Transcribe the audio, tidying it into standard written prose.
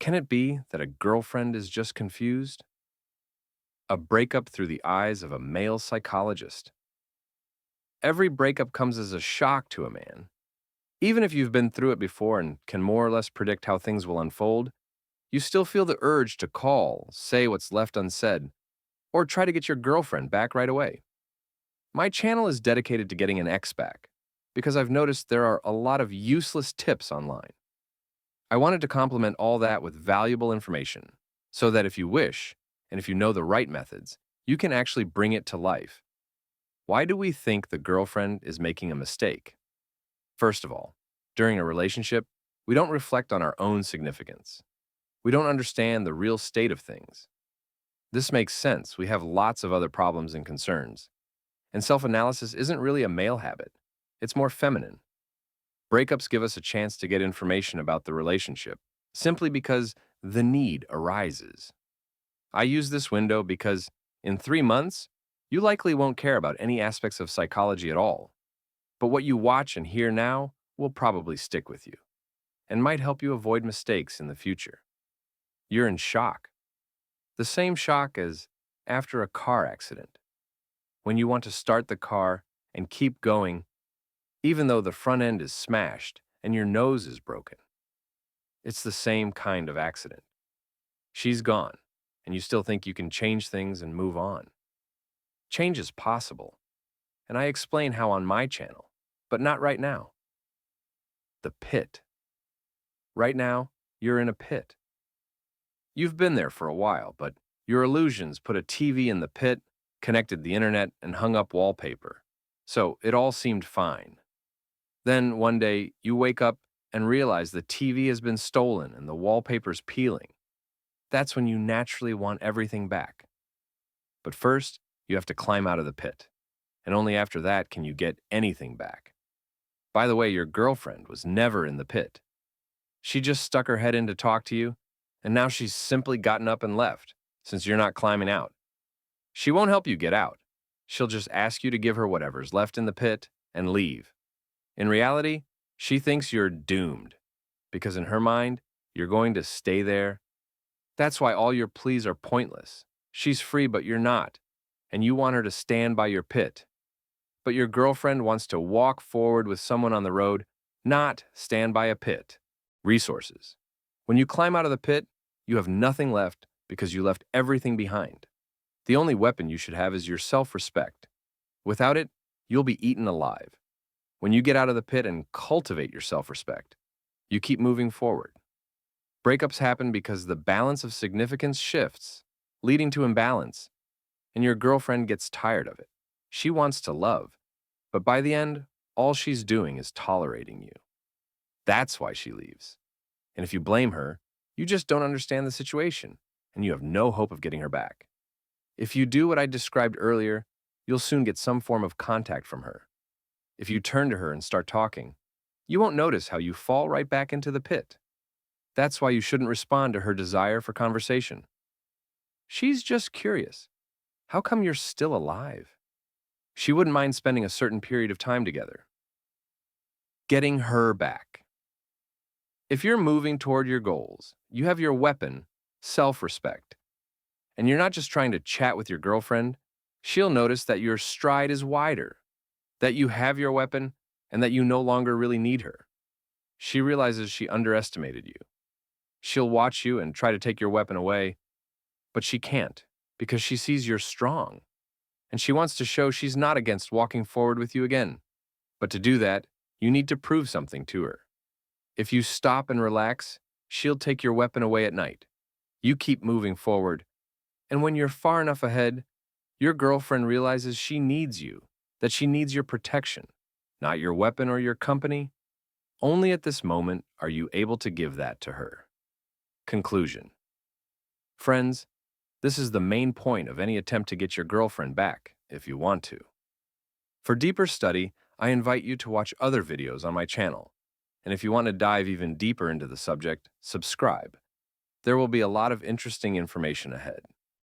Can it be that a girlfriend is just confused? A breakup through the eyes of a male psychologist. Every breakup comes as a shock to a man. Even if you've been through it before and can more or less predict how things will unfold, you still feel the urge to call, say what's left unsaid, or try to get your girlfriend back right away. My channel is dedicated to getting an ex back because I've noticed there are a lot of useless tips online. I wanted to complement all that with valuable information so that if you wish, and if you know the right methods, you can actually bring it to life. Why do we think the girlfriend is making a mistake? First of all, during a relationship, we don't reflect on our own significance. We don't understand the real state of things. This makes sense. We have lots of other problems and concerns. And self-analysis isn't really a male habit. It's more feminine. Breakups give us a chance to get information about the relationship, simply because the need arises. I use this window because in 3 months, you likely won't care about any aspects of psychology at all. But what you watch and hear now will probably stick with you and might help you avoid mistakes in the future. You're in shock. The same shock as after a car accident, when you want to start the car and keep going, even though the front end is smashed and your nose is broken. It's the same kind of accident. She's gone, and you still think you can change things and move on. Change is possible, and I explain how on my channel, but not right now. The pit. Right now, you're in a pit. You've been there for a while, but your illusions put a TV in the pit, connected the internet, and hung up wallpaper. So it all seemed fine. Then one day, you wake up and realize the TV has been stolen and the wallpaper's peeling. That's when you naturally want everything back. But first, you have to climb out of the pit. And only after that can you get anything back. By the way, your girlfriend was never in the pit. She just stuck her head in to talk to you, and now she's simply gotten up and left, since you're not climbing out. She won't help you get out. She'll just ask you to give her whatever's left in the pit and leave. In reality, she thinks you're doomed, because in her mind, you're going to stay there. That's why all your pleas are pointless. She's free, but you're not, and you want her to stand by your pit. But your girlfriend wants to walk forward with someone on the road, not stand by a pit. Resources. When you climb out of the pit, you have nothing left because you left everything behind. The only weapon you should have is your self-respect. Without it, you'll be eaten alive. When you get out of the pit and cultivate your self-respect, you keep moving forward. Breakups happen because the balance of significance shifts, leading to imbalance, and your girlfriend gets tired of it. She wants to love, but by the end, all she's doing is tolerating you. That's why she leaves. And if you blame her, you just don't understand the situation, and you have no hope of getting her back. If you do what I described earlier, you'll soon get some form of contact from her. If you turn to her and start talking, you won't notice how you fall right back into the pit. That's why you shouldn't respond to her desire for conversation. She's just curious. How come you're still alive? She wouldn't mind spending a certain period of time together. Getting her back. If you're moving toward your goals, you have your weapon, self-respect. And you're not just trying to chat with your girlfriend, she'll notice that your stride is wider, that you have your weapon, and that you no longer really need her. She realizes she underestimated you. She'll watch you and try to take your weapon away, but she can't because she sees you're strong. And she wants to show she's not against walking forward with you again. But to do that, you need to prove something to her. If you stop and relax, she'll take your weapon away at night. You keep moving forward, and when you're far enough ahead, your girlfriend realizes she needs you, that she needs your protection, not your weapon or your company. Only at this moment are you able to give that to her. Conclusion. Friends, this is the main point of any attempt to get your girlfriend back, if you want to. For deeper study, I invite you to watch other videos on my channel. And if you want to dive even deeper into the subject, subscribe. There will be a lot of interesting information ahead.